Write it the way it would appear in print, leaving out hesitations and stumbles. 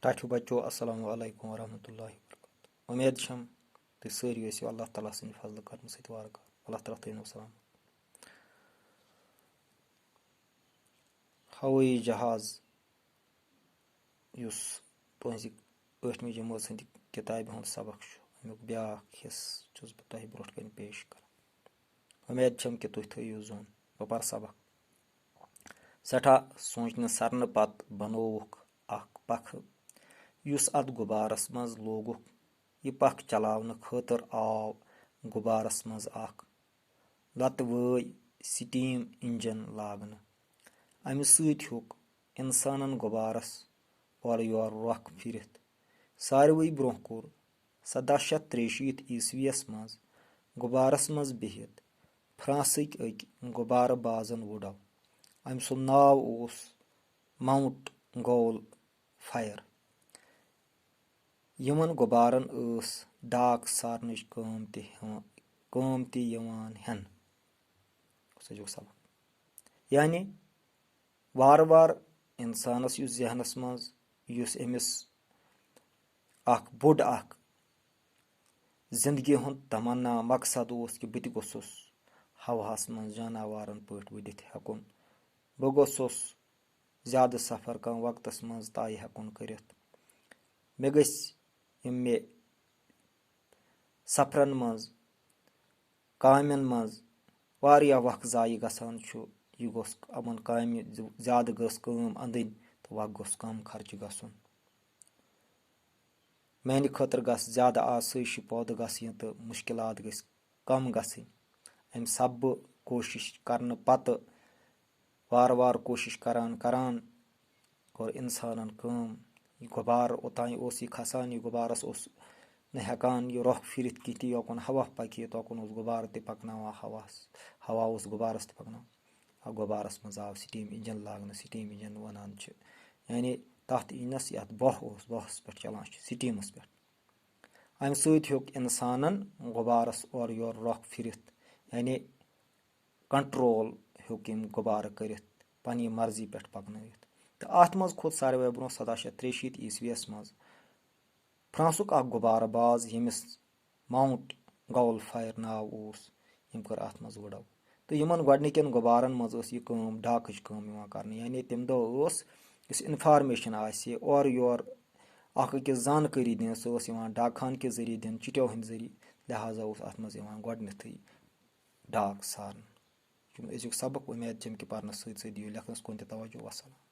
टाठियों बच्चों अस्सलामु अलैकुम वरहमतुल्लाहि वबरकातुहू। उम्मीद छम तुम सारी ٲسِو अल्लाह ताला सٕنٛدِ फजल करम सۭتۍ वारकार। अल्लाह ताला थٲینو सलामत। हवाई जहाज یُس تُہنٛزِ 8مہِ جمٲژ ہٕنٛدِ کِتابہِ ہُنٛد سبق چھُ امیُک بیٛاکھ حصہٕ چھُس بہٕ تۄہہِ برونٛٹھ کَنہِ پیش کران۔ اُمید چھم کہِ تُہۍ تھٲیِو زوٚن بہٕ پَرٕ سبق۔ سٮ۪ٹھاہ سونٛچنہٕ سرنہٕ پتہٕ بنووُکھ اکھ پکھٕ یُس اتھ غُبارس منٛز لوگُکھ۔ یہِ پکھ چلاونہٕ خٲطرٕ آو غُبارس منٛز اکھ لتہٕ وٲے سٹیٖم انجن لاگنہٕ۔ امہِ سۭتۍ ہیوٚک انسانن غُبارس اورٕ یورٕ رۄخ پھرِتھ۔ ساروٕے برونٛہہ کوٚر 1763 ء منٛز غُبارس منٛز بِہِتھ فرانسٕکۍ أکۍ غُبارٕ بازن وُڈو۔ أمۍ سُنٛد ناو اوس ماؤنٹ گول فایر۔ یِمن غُبارن ٲس ڈاک سارنٕچ کٲم تہِ یِوان ہٮ۪نہٕ۔ سبق یعنی وارٕ وارٕ انسانس یُس ذہنس منٛز یُس أمِس اکھ بوٚڑ اکھ زندگی ہُنٛد تمنا مقصد اوس کہِ بہٕ تہِ گوٚژھُس ہوہس منٛز جاناوارن پٲٹھۍ وُڈِتھ ہٮ۪کُن، بہٕ گوٚژھُس زیادٕ سفر کم وقتس منٛز طے ہٮ۪کُن کٔرِتھ، مےٚ گٔژھۍ یِم مےٚ سفرن منٛز کامٮ۪ن منٛز واریاہ وق ضایہِ گژھان چھُ یہِ گوٚژھ یِمن کامہِ زیادٕ گٔژھ کٲم انٛدٕنۍ تہٕ وق گوٚژھ کم خرچہِ گژھُن۔ میانہِ خٲطرٕ گژھ زیادٕ آسٲیشہِ پٲدٕ گژھٕنۍ تہٕ مُشکِلات گٔژھۍ کم گژھٕنۍ۔ امہِ سببہٕ کوٗشش کرنہٕ پتہٕ وارٕ وارٕ کوٗشش کران کوٚر انسانن کٲم۔ یہِ غُبارٕ اوٚتانۍ اوس یہِ کھسان، یہِ غُبارس اوس نہٕ ہٮ۪کان یہِ رۄخ پھرِتھ کینٛہہ تہِ یوکُن ہوا پکہِ توکُن اوس غُبارٕ تہِ پکناوان ہوا اوس غُبارس تہِ پکناوان۔ غُبارس منٛز آو سٹیٖم انجن لاگنہٕ۔ سٹیٖم انجن ونان چھِ یعنی تتھ انجنس یتھ بۄہس پٮ۪ٹھ چلان چھُ، سٹیٖمس پٮ۪ٹھ۔ امہِ سۭتۍ ہیوٚک انسانن غُبارس اورٕ یورٕ رۄخ پھرِتھ، یعنی کنٹرول ہیوٚک أمۍ غُبارٕ کٔرِتھ، پننہِ مرضی پٮ۪ٹھ پکنٲوِتھ۔ تہٕ اتھ منٛز کھوٚت ساروے برونٛہہ 1763 ء فرانسُک اکھ غُبارٕ باز ییٚمِس ماؤنٹ گول فایر ناو اوس، یِم کٔر اتھ منٛز وُڈو۔ تہٕ یِمن گۄڈنِکٮ۪ن غُبارن منٛز ٲس یہِ کٲم ڈاکٕچ کٲم یِوان کرنہٕ، یعنی تمہِ دۄہ ٲس یُس انفارمیشن آسہِ اورٕ یورٕ اکھ أکِس زانکٲری دِنہٕ سۄ ٲس یِوان ڈاکخان کہِ ذٔریعہٕ دِنہٕ، چِٹھیو ہٕنٛدۍ ذٔریعہٕ، لہٰذا اوس اتھ منٛز یِوان گۄڈنیتھٕے ڈاک سارنہٕ۔ یِم أزیُک سبق، اُمید چھم کہِ پرنس سۭتۍ سۭتۍ دِیِو لیکھنس کُن تہِ توجہ۔ وسلام۔